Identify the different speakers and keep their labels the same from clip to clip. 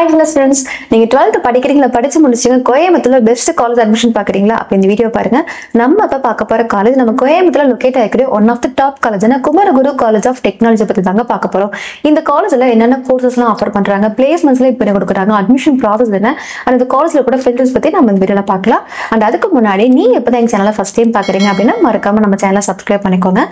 Speaker 1: Hello friends, நீங்க 12th படிக்கிறீங்களா, படிச்சு முடிச்சீங்க, கோயம்புத்தூர்ல பெஸ்ட் காலேஜ் அட்மிஷன் பாக்குறீங்களா? அப்ப இந்த வீடியோ பாருங்க. நம்ம அப்ப பார்க்க போற காலேஜ் நம்ம கோயம்புத்தூர்ல லொகேட் ஆயிக்கிற ஒன் ஆஃப் தி டாப் காலேஜ்னா குமரகுரு காலேஜ் ஆஃப் டெக்னாலஜி பத்தி தாங்க பார்க்க போறோம். இந்த காலேஜ்ல என்னென்ன கோர்சஸ்லாம் ஆஃபர் பண்றாங்க, பிளேஸ்மெண்ட்ஸ்ல இப்ப கொடுக்குறாங்க, அட்மிஷன் ப்ராசஸ் என்ன, அந்த காலேஜ்ல கூட ஃபீச்சர்ஸ் பத்தி நம்ம இந்த வீடியோல பார்க்கலாம். அண்ட் அதுக்கு முன்னாடி நீங்க இப்பதான் எங்க சேனலை ஃபர்ஸ்ட் டைம் பாக்குறீங்க அப்படின்னா மறக்காம நம்ம சேனலை சப்ஸ்கிரைப் பண்ணிக்கோங்க.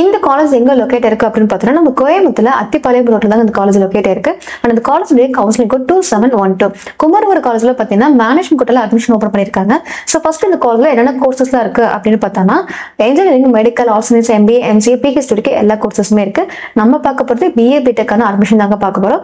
Speaker 1: இந்த காலேஜ் எங்க லொகேட் இருக்கு அப்படின்னு பார்த்தோம்னா நம்ம கோயம்புத்தூர்ல அத்திப்பாளையம் ரோட்ல தான் இந்த காலேஜ் லொகேட் இருக்கு. அண்ட் இந்த காலேஜ்ல கவுன்சிலிங் கோட் 2712. குமரகுரு காலேஜ்ல பாத்தீங்கன்னா மேனேஜ்மெண்ட் கோட்டால அட்மிஷன் ஓபன் பண்ணிருக்காங்க. சோ ஃபர்ஸ்ட் இந்த காலேஜ்ல என்னென்ன கோர்சஸ்லாம் இருக்கு அப்படின்னு பார்த்தோம்னா engineering, medical, arts, MBA, MCA, PhD எல்லா கோர்சஸுமே இருக்கு. நம்ம பார்க்க போறது BA BTech அட்மிஷன் தாங்க பார்க்க போறோம்.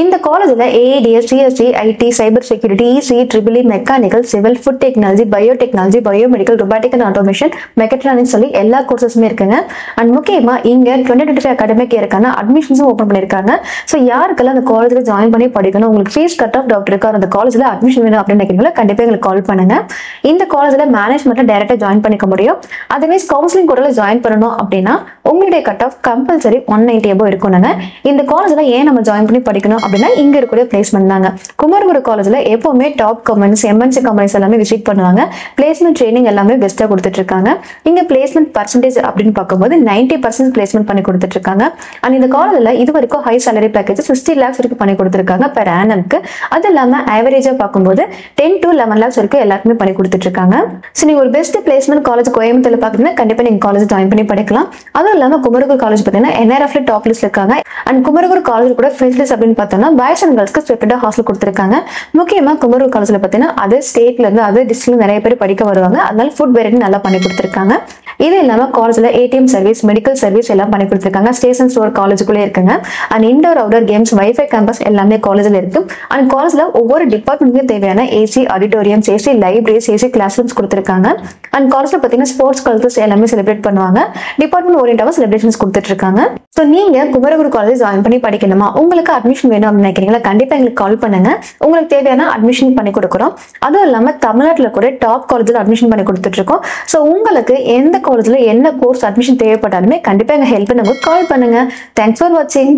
Speaker 1: இந்த காலேஜ்ல AADS, CSC, IT, cyber security, ECE, EEE, mechanical, civil, food technology, biotechnology, biomedical, robotic and automation, mechatronics சொல்லி எல்லா கோர்சஸுமே இருக்குங்க. அண்ட் முக்கியமா இங்க 2025 அகாடமிக் இயருக்கான அட்மிஷன்ஸும் ஓபன் பண்ணிருக்காங்க. சோ யாருக்கெல்லாம் அந்த காலேஜ்ல ஜாயின் பண்ணி படிக்கணும், உங்களுக்கு ஃபீஸ் கட் ஆஃப் டவுட் இருக்கா, அந்த காலேஜ்ல அட்மிஷன் வேணும் அப்படின்னு நினைக்கிறீங்களா, கண்டிப்பா எங்களுக்கு கால் பண்ணுங்க. இந்த காலேஜ்ல மேனேஜ்மெண்ட்ல டைரக்டா ஜாயின் பண்ணிக்க முடியும். அதுவே கவுன்சிலிங் கோட்டால ஜாயின் பண்ணணும் அப்படின்னா உங்களுடைய கட் ஆஃப் கம்பல்சரி 190 above இருக்கணுங்க. இந்த காலேஜ்ல ஏன் நம்ம ஜாயின் பண்ணி படிக்கணும் அப்படின்னா இங்க இருக்கக்கூடிய பிளேஸ்மெண்ட் தாங்க. குமரகுரு காலேஜ்ல எப்பவுமே டாப் கம்பெனிஸ், MNC கம்பெனிஸ் எல்லாமே விசிட் பண்ணுவாங்க. பிளேஸ்மெண்ட் ட்ரைனிங் எல்லாமே பெஸ்டா கொடுத்துட்டு இருக்காங்க. இங்க பிளேஸ்மெண்ட் பர்சன்டேஜ் அப்படின்னு பார்க்கும்போது 90% பிளேஸ்மெண்ட் பண்ணி கொடுத்துட்டு இருக்காங்க. அண்ட் இந்த காலேஜ்ல இது வரைக்கும் ஹை salary பேக்கேஜ் 60 lakhs வரைக்கும் பண்ணி கொடுத்துருக்காங்க பெர் ஆனம்க்கு. அது இல்லாம ஆவரேஜா பார்க்கும்போது 10 to 11 lakhs வரைக்கும் எல்லாருக்குமே பண்ணி கொடுத்துட்டு இருக்காங்க. சோ நீங்க ஒரு பெஸ்ட் பிளேஸ்மெண்ட் காலேஜ் கோயம்புத்தூர்ல பாத்தீங்கன்னா கண்டிப்பா நீங்க காலேஜ் ஜாயின் பண்ணி படிக்கலாம். அதுவும் இல்லாம குமரகுரு காலேஜ் பாத்தீங்கன்னா NRF டாப் லிஸ்ட்ல இருக்காங்க. அண்ட் குமரகுரு காலேஜ் கூட ஃபெசிலிட்டிஸ் அப்படின்னு பார்த்தோம்னா பாய்ஸ் அண்ட் கேர்ள்ஸ்க்கு செப்பரேட்டா ஹாஸ்டல் கொடுத்துருக்காங்க. முக்கியமா குமரகுரு காலேஜ்ல பாத்தீங்கன்னா அதர் ஸ்டேட்ல இருந்து அதர் டிஸ்ட்ரிக்ட்ல நிறைய பேர் படிக்க வருவாங்க. அதனால ஃபுட் வெரைட்டி நல்லா பண்ணி கொடுத்துருக்காங்க. இது இல்லாம காலேஜ்ல ATM சர்வீஸ், மெடிக்கல் சர்வீஸ் எல்லாம் பண்ணி கொடுத்துருக்காங்க. ஸ்டேஷன் ஸ்டோர் காலேஜுக்குள்ளே இருக்குங்க. And indoor outdoor games, wifi campus எல்லாமே காலேஜ்ல இருக்கு. அண்ட் காலேஜ்ல ஒவ்வொரு டிபார்ட்மெண்ட்டுக்கும் தேவையான AC auditorium, AC libraries, AC class rooms கொடுத்துருக்காங்க. அண்ட் காலேஜ்ல பாத்தீங்கன்னா ஸ்போர்ட்ஸ் கல்ச்சர்ஸ் எல்லாமே செலிப்ரேட் பண்ணுவாங்க. டிபார்ட்மெண்ட் ஓரியன்டாவும் செலிப்ரேஷன்ஸ் கொடுத்துட்டு இருக்காங்க. ஸோ நீங்க குமரகுரு காலேஜ் ஜாயின் பண்ணி படிக்கணுமா, உங்களுக்கு அட்மிஷன் வேணும் அப்படின்னு நினைக்கிறீங்களா, கண்டிப்பா எங்களுக்கு கால் பண்ணுங்க. உங்களுக்கு தேவையான அட்மிஷன் பண்ணி கொடுக்குறோம். அதுவும் இல்லாம தமிழ்நாட்டில் கூட டாப் காலேஜ்ல அட்மிஷன் பண்ணி கொடுத்துட்டு இருக்கோம். ஸோ உங்களுக்கு எந்த காலேஜ்ல என்ன கோர்ஸ் அட்மிஷன் தேவைப்பட்டாலுமே கண்டிப்பா எங்க ஹெல்ப் பண்ணுங்க, கால் பண்ணுங்க. தேங்க்ஸ் ஃபார் வாட்சிங்.